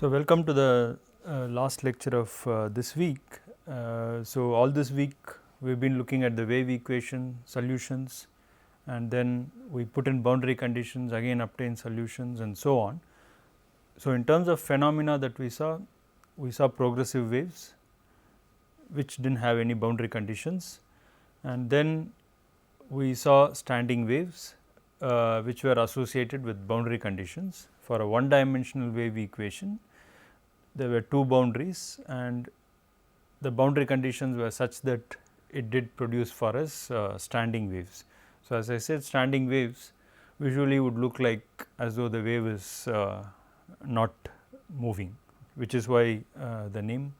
So, welcome to the last lecture of this week. So, all this week we have been looking at the wave equation solutions, and then we put in boundary conditions, again obtain solutions and so on. So, in terms of phenomena that we saw progressive waves which did not have any boundary conditions, and then we saw standing waves which were associated with boundary conditions. For a one dimensional wave equation, there were two boundaries and the boundary conditions were such that it did produce for us standing waves. So, as I said, standing waves visually would look like as though the wave is not moving, which is why the name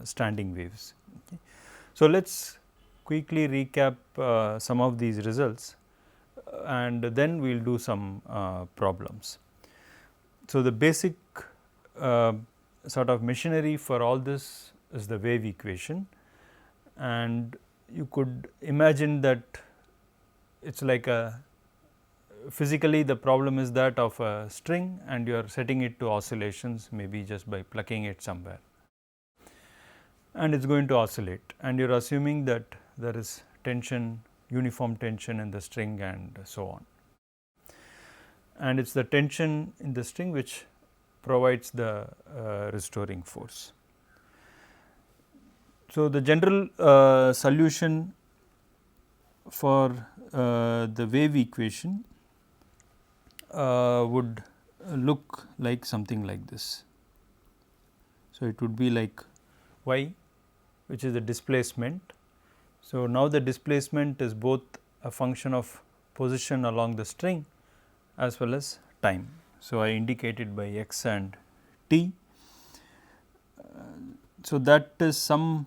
standing waves. Okay. So, let us quickly recap some of these results and then we will do some problems. So, the basic sort of machinery for all this is the wave equation, and you could imagine that it is like a physically the problem is that of a string and you are setting it to oscillations, maybe just by plucking it somewhere, and it is going to oscillate, and you are assuming that there is tension, uniform tension in the string and so on, and it is the tension in the string which provides the restoring force. So, the general solution for the wave equation would look like something like this. So, it would be like y, which is the displacement. So, now the displacement is both a function of position along the string as well as time. So, I indicate it by x and t. So, that is some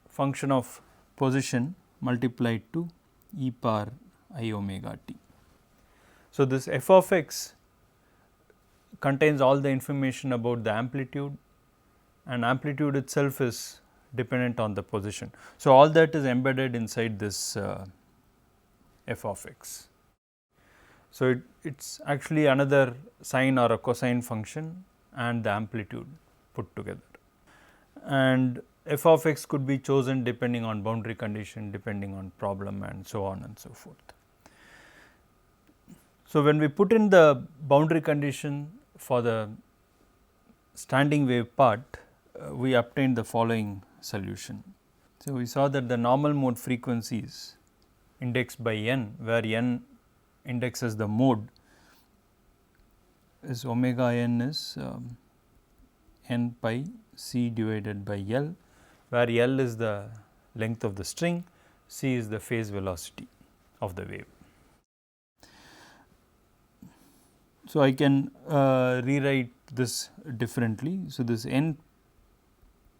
function of position multiplied to e power I omega t. So, this f of x contains all the information about the amplitude, and amplitude itself is dependent on the position. So, all that is embedded inside this f of x. So, it is actually another sine or a cosine function and the amplitude put together, and f of x could be chosen depending on boundary condition, depending on problem and so on and so forth. So, when we put in the boundary condition for the standing wave part, we obtained the following solution. So, we saw that the normal mode frequencies indexed by n, where n indexes the mode, is omega n is n pi c divided by L, where L is the length of the string, c is the phase velocity of the wave. So, I can rewrite this differently. So, this n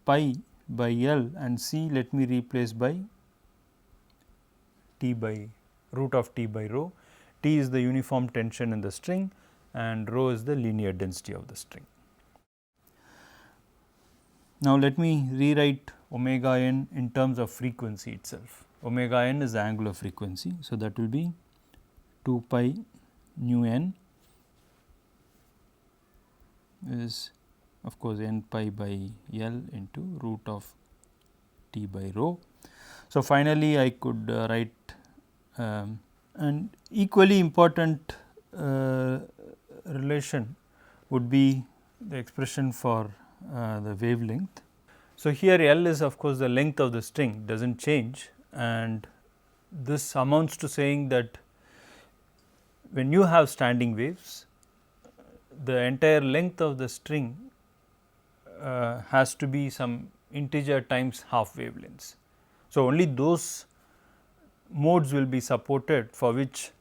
pi by L and c let me replace by t by root of t by rho. T is the uniform tension in the string and rho is the linear density of the string. Now, let me rewrite omega n in terms of frequency itself. Omega n is the angular frequency. So, that will be 2 pi nu n is of course n pi by L into root of t by rho. So, finally, I could write and equally important relation would be the expression for the wavelength. So, here L is of course the length of the string, does not change, and this amounts to saying that when you have standing waves, the entire length of the string has to be some integer times half wavelengths. So, only those modes will be supported for which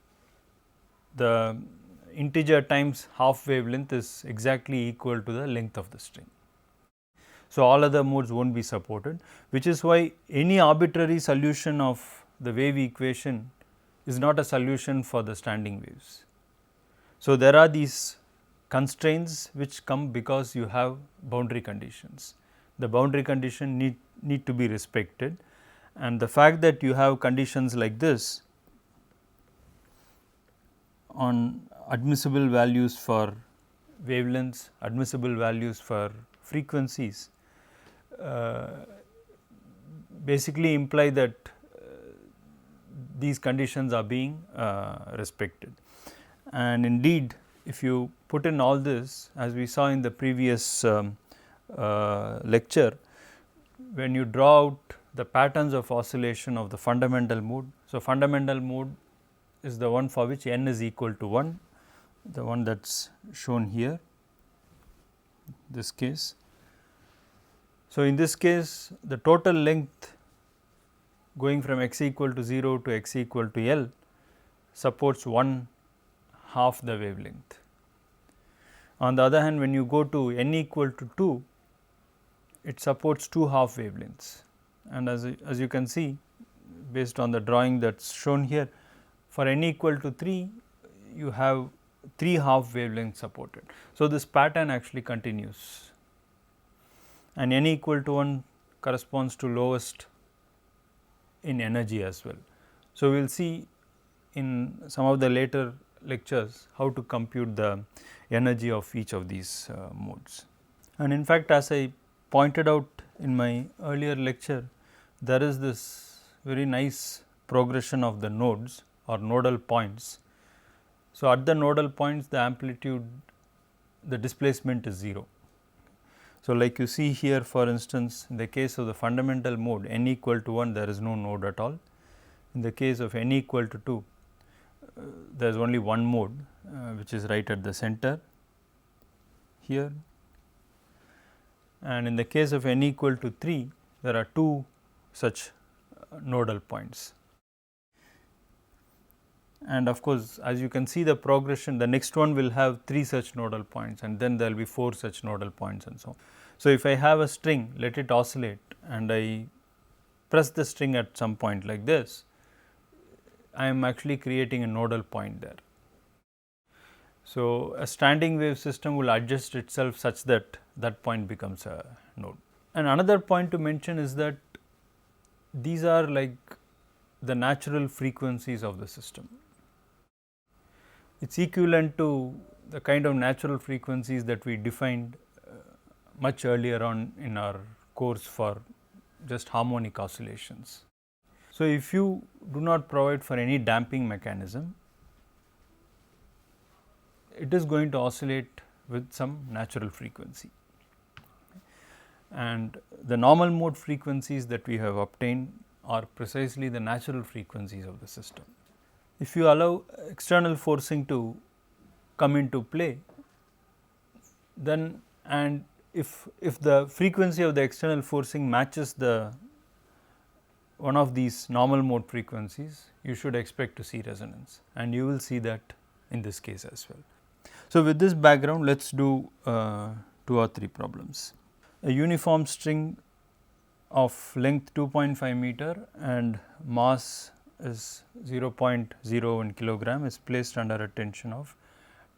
the integer times half wavelength is exactly equal to the length of the string. So, all other modes will not be supported, which is why any arbitrary solution of the wave equation is not a solution for the standing waves. So, there are these constraints which come because you have boundary conditions. The boundary condition need to be respected, and the fact that you have conditions like this on admissible values for wavelengths, admissible values for frequencies basically imply that these conditions are being respected. And indeed, if you put in all this, as we saw in the previous lecture, when you draw out the patterns of oscillation of the fundamental mode. So, fundamental mode is the one for which n is equal to 1, the one that is shown here, this case. So, in this case the total length going from x equal to 0 to x equal to L supports 1/2 the wavelength. On the other hand, when you go to n equal to 2, it supports 2/2 wavelengths, and as you can see based on the drawing that is shown here, for n equal to 3 you have 3/2 wavelengths supported. So, this pattern actually continues, and n equal to 1 corresponds to lowest in energy as well. So, we will see in some of the later lectures how to compute the energy of each of these modes. And in fact, as I pointed out in my earlier lecture, there is this very nice progression of the nodes or nodal points. So, at the nodal points the amplitude, the displacement is 0. So, like you see here, for instance, in the case of the fundamental mode n equal to 1, there is no node at all. In the case of n equal to 2, there is only one mode which is right at the center here, and in the case of n equal to 3, there are 2 such nodal points. And of course, as you can see the progression, the next one will have 3 such nodal points, and then there will be 4 such nodal points and so on. So, if I have a string, let it oscillate, and I press the string at some point like this, I am actually creating a nodal point there. So, a standing wave system will adjust itself such that that point becomes a node. And another point to mention is that these are like the natural frequencies of the system. It is equivalent to the kind of natural frequencies that we defined much earlier on in our course for just harmonic oscillations. So, if you do not provide for any damping mechanism, it is going to oscillate with some natural frequency, and the normal mode frequencies that we have obtained are precisely the natural frequencies of the system. If you allow external forcing to come into play, then and if the frequency of the external forcing matches the one of these normal mode frequencies, you should expect to see resonance, and you will see that in this case as well. So, with this background, let us do 2 or 3 problems. A uniform string of length 2.5 meter and mass is 0.01 kilogram is placed under a tension of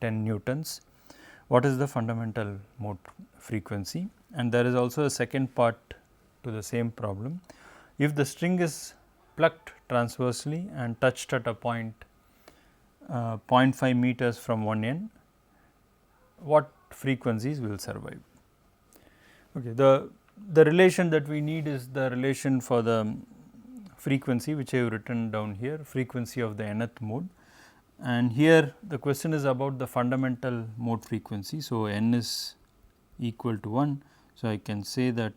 10 newtons. What is the fundamental mode frequency? And there is also a second part to the same problem. If the string is plucked transversely and touched at a point 0.5 meters from one end, what frequencies will survive? Okay, the relation that we need is the relation for the frequency, which I have written down here, frequency of the nth mode, and here the question is about the fundamental mode frequency. So, n is equal to 1. So, I can say that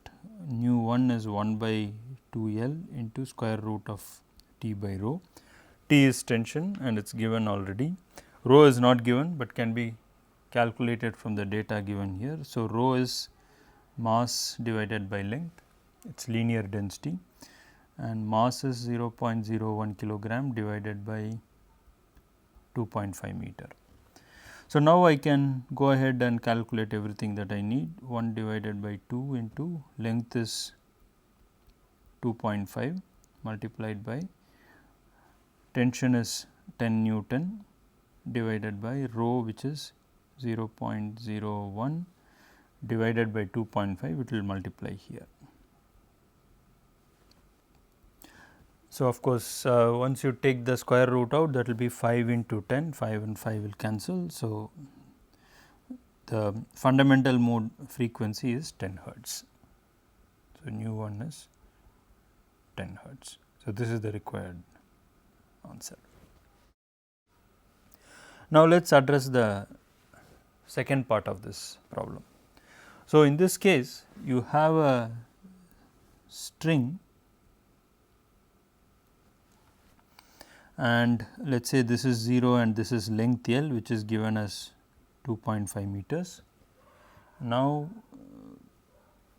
nu 1 is 1 by 2 L into square root of T by rho. T is tension and it is given already. Rho is not given, but can be calculated from the data given here. So, rho is mass divided by length, it is linear density, and mass is 0.01 kilogram divided by 2.5 meter. So, now I can go ahead and calculate everything that I need. 1 divided by 2 into length is 2.5 multiplied by tension is 10 Newton divided by rho, which is 0.01 divided by 2.5, it will multiply here. So, of course, once you take the square root out, that will be 5 into 10, 5 and 5 will cancel. So, the fundamental mode frequency is 10 hertz. So, nu 1 is 10 hertz. So, this is the required answer. Now, let us address the second part of this problem. So, in this case you have a string and let us say this is 0 and this is length L, which is given as 2.5 meters. Now,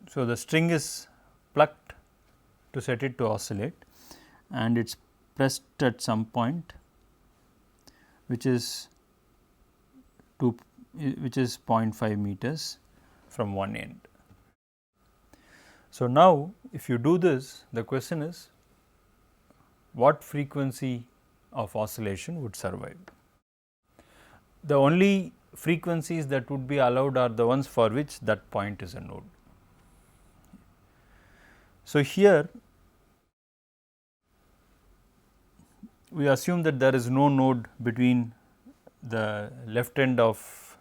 so the string is plucked to set it to oscillate and it is pressed at some point which is 0.5 meters from one end. So, now if you do this, the question is what frequency of oscillation would survive? The only frequencies that would be allowed are the ones for which that point is a node. So, here we assume that there is no node between the left end of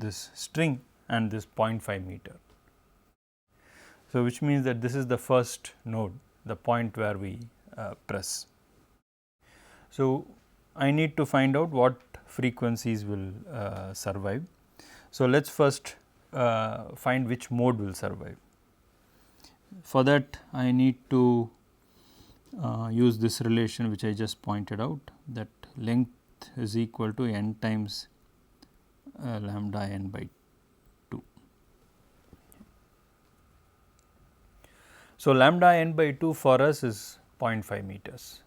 this string and this 0.5 meter. So, which means that this is the first node, the point where we press. So, I need to find out what frequencies will survive. So, let us first find which mode will survive. For that I need to use this relation which I just pointed out, that length is equal to n times lambda n by 2. So, lambda n by 2 for us is 0.5 meters.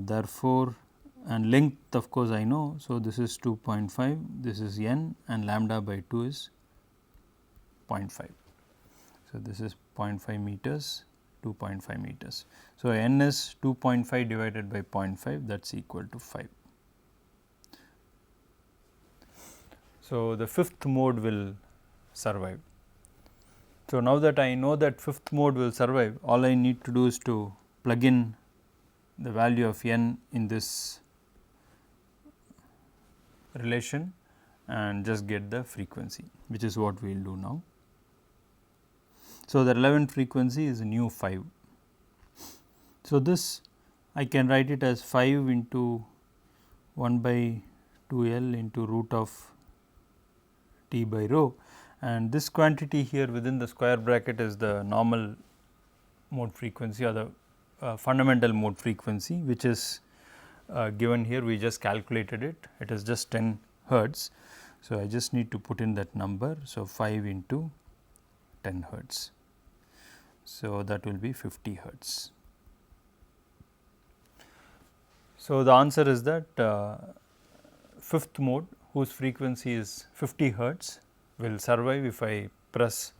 Therefore, and length of course I know. So, this is 2.5, this is n and lambda by 2 is 0.5. So, this is 0.5 meters, 2.5 meters. So, n is 2.5 divided by 0.5, that is equal to 5. So, the fifth mode will survive. So, now that I know that fifth mode will survive, all I need to do is to plug in the value of n in this relation and just get the frequency, which is what we will do now. So, the relevant frequency is nu 5. So, this I can write it as 5 into 1 by 2 L into root of T by rho, and this quantity here within the square bracket is the normal mode frequency or the fundamental mode frequency, which is given here. We just calculated it, it is just 10 hertz. So, I just need to put in that number. So, 5 into 10 hertz. So, that will be 50 hertz. So, the answer is that fifth mode, whose frequency is 50 hertz, will survive if I press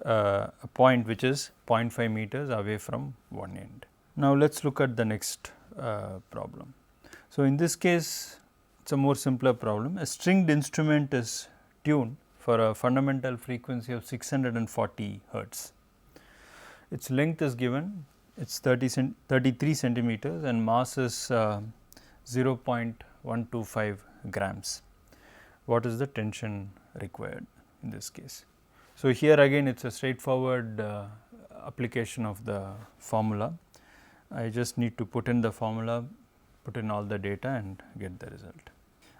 a point which is 0.5 meters away from one end. Now, let us look at the next problem. So, in this case it is a more simpler problem. A stringed instrument is tuned for a fundamental frequency of 640 hertz. Its length is given, it is 33 centimeters and mass is 0.125 grams. What is the tension required in this case? So, here again it is a straightforward application of the formula. I just need to put in the formula, put in all the data and get the result.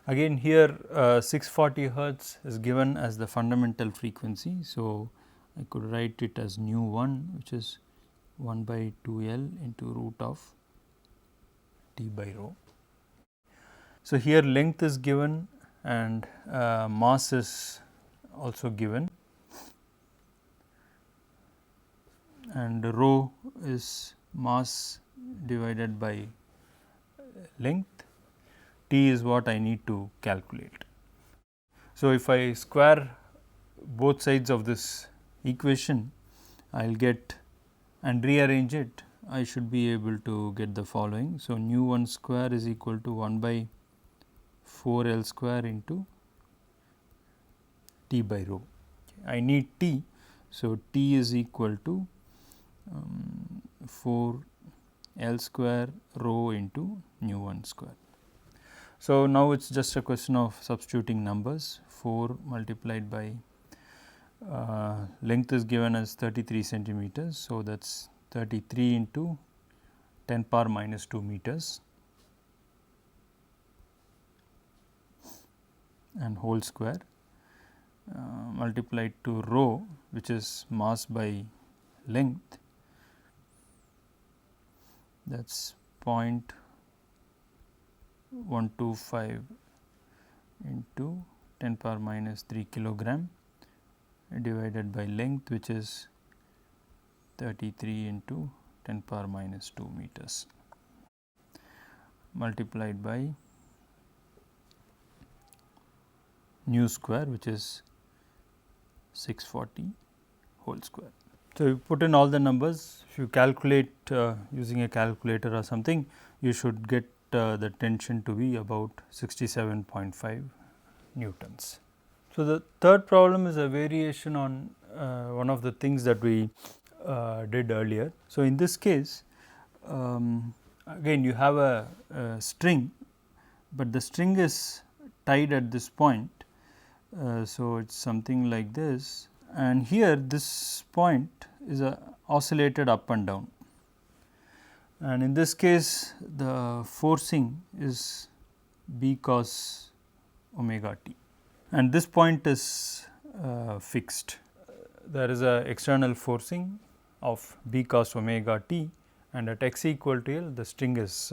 Again here 640 hertz is given as the fundamental frequency. So, I could write it as nu 1, which is 1 by 2 L into root of T by rho. So, here length is given and mass is also given, and rho is mass divided by length, T is what I need to calculate. So, if I square both sides of this equation, I will get and rearrange it, I should be able to get the following. So, nu 1 square is equal to 1 by 4 L square into T by rho. I need T. So, T is equal to 4 L square rho into nu 1 square. So, now it is just a question of substituting numbers. 4 multiplied by length is given as 33 centimeters. So, that is 33 into 10 power minus 2 meters and whole square multiplied to rho, which is mass by length, that is 0.125 into 10 power minus 3 kilogram divided by length, which is 33 into 10 power minus 2 meters multiplied by nu square, which is 640 whole square. So, you put in all the numbers. If you calculate using a calculator or something, you should get the tension to be about 67.5 newtons. So, the third problem is a variation on one of the things that we did earlier. So, in this case again you have a string, but the string is tied at this point. So, it is something like this, and here this point is oscillated up and down, and in this case the forcing is b cos omega t, and this point is fixed. There is a external forcing of b cos omega t, and at x equal to L the string is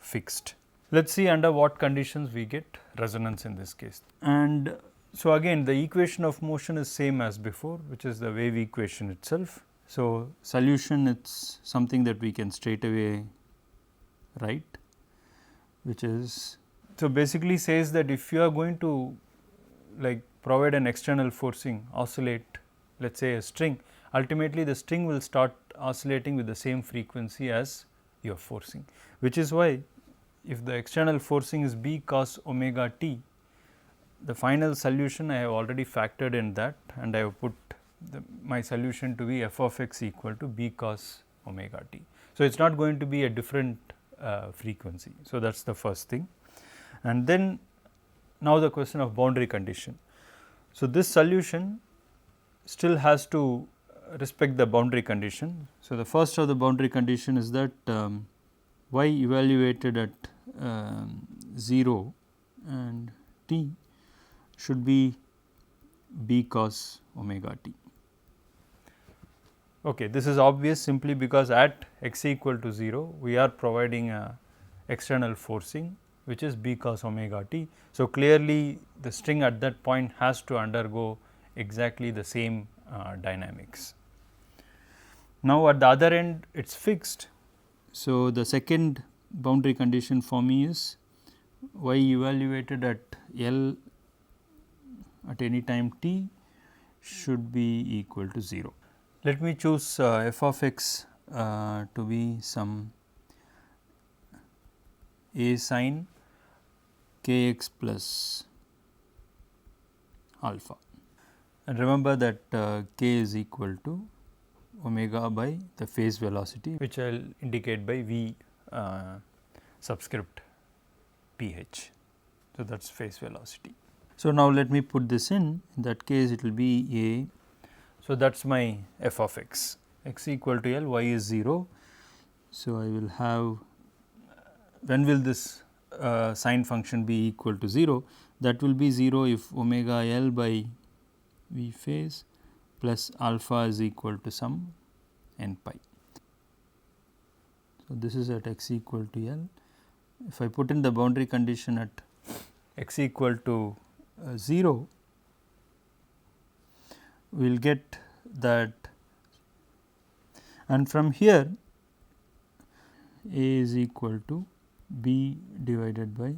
fixed. Let us see under what conditions we get resonance in this case. And so, again the equation of motion is same as before, which is the wave equation itself. So, solution it is something that we can straight away write, which is, so basically says that if you are going to like provide an external forcing, oscillate let us say a string, ultimately the string will start oscillating with the same frequency as your forcing, which is why if the external forcing is b cos omega t, the final solution I have already factored in that, and I have put my solution to be f of x equal to b cos omega t. So, it is not going to be a different frequency. So, that is the first thing, and then now the question of boundary condition. So, this solution still has to respect the boundary condition. So, the first of the boundary condition is that y evaluated at 0 and t should be b cos omega t. Okay, this is obvious simply because at x equal to 0 we are providing a external forcing which is b cos omega t. So, clearly the string at that point has to undergo exactly the same dynamics. Now, at the other end it is fixed. So, the second boundary condition for me is y evaluated at L at any time t should be equal to 0. Let me choose f of x to be some a sin k x plus alpha, and remember that k is equal to omega by the phase velocity, which I will indicate by v subscript ph. So, that is phase velocity. So, now let me put this in that case it will be a. So, that is my f of x, x equal to L, y is 0. So, I will have, when will this sine function be equal to 0? That will be 0 if omega L by v phase plus alpha is equal to some n pi. So, this is at x equal to L. If I put in the boundary condition at x equal to 0, we will get that, and from here a is equal to b divided by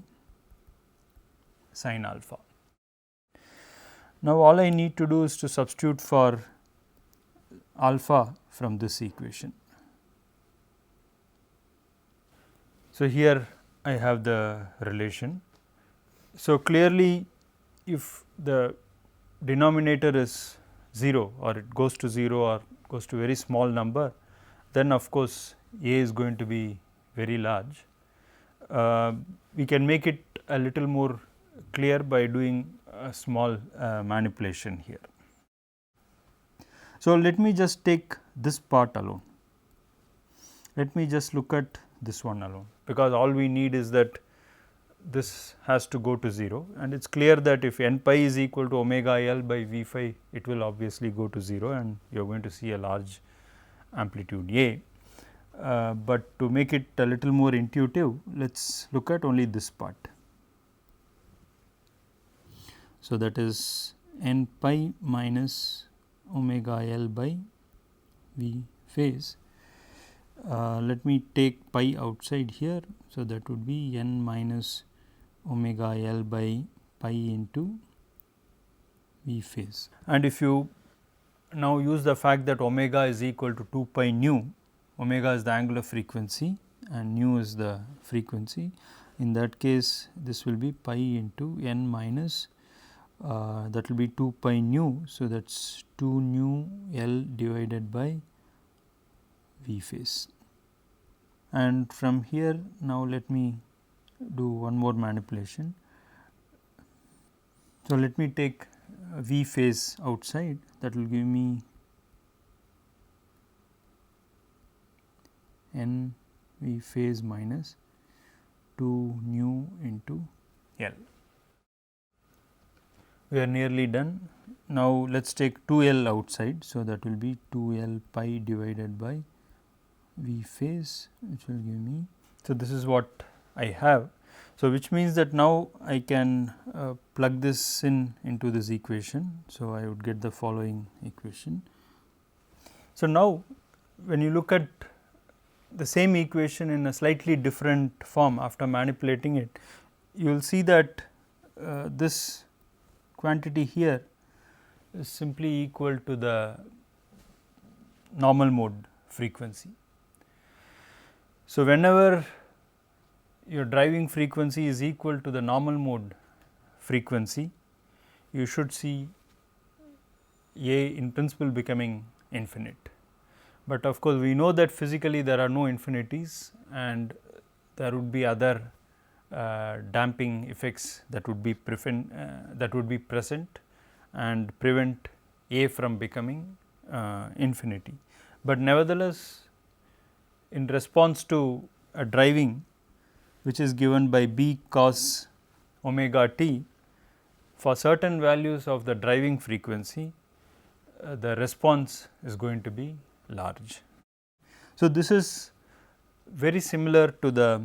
sin alpha. Now, all I need to do is to substitute for alpha from this equation. So, here I have the relation. So, clearly if the denominator is 0 or it goes to 0 or goes to very small number, then of course, a is going to be very large. We can make it a little more clear by doing a small manipulation here. So, let me just take this part alone. Let me just look at this one alone, because all we need is that this has to go to 0, and it is clear that if n pi is equal to omega L by V phi, it will obviously go to 0 and you are going to see a large amplitude A. But to make it a little more intuitive, let us look at only this part. So, that is n pi minus omega L by V phase. Let me take pi outside here. So, that would be n minus omega L by pi into V phase. And if you now use the fact that omega is equal to 2 pi nu, omega is the angular frequency and nu is the frequency. In that case, this will be pi into n minus that will be 2 pi nu. So, that is 2 nu L divided by V phase. And from here, now let me do one more manipulation. So, let me take V phase outside, that will give me n V phase minus 2 nu into L. We are nearly done. Now, let us take 2 L outside. So, that will be 2 L pi divided by V phase, which will give me. So, this is what I have. So, which means that now I can plug this into this equation. So, I would get the following equation. So, now when you look at the same equation in a slightly different form after manipulating it, you will see that this quantity here is simply equal to the normal mode frequency. So, whenever your driving frequency is equal to the normal mode frequency, you should see A in principle becoming infinite. But of course, we know that physically there are no infinities and there would be other damping effects that would be present and prevent A from becoming infinity. But nevertheless, in response to a driving which is given by B cos omega t, for certain values of the driving frequency, the response is going to be large. So, this is very similar to the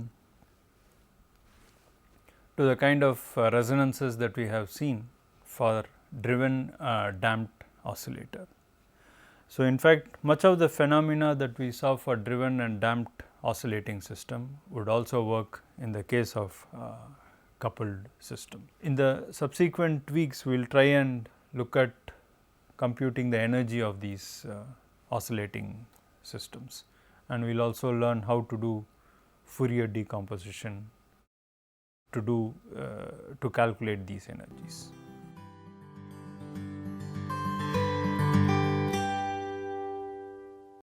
kind of resonances that we have seen for driven damped oscillator. So, in fact, much of the phenomena that we saw for driven and damped oscillating system would also work in the case of coupled system. In the subsequent weeks, we will try and look at computing the energy of these oscillating systems, and we will also learn how to do Fourier decomposition to calculate these energies.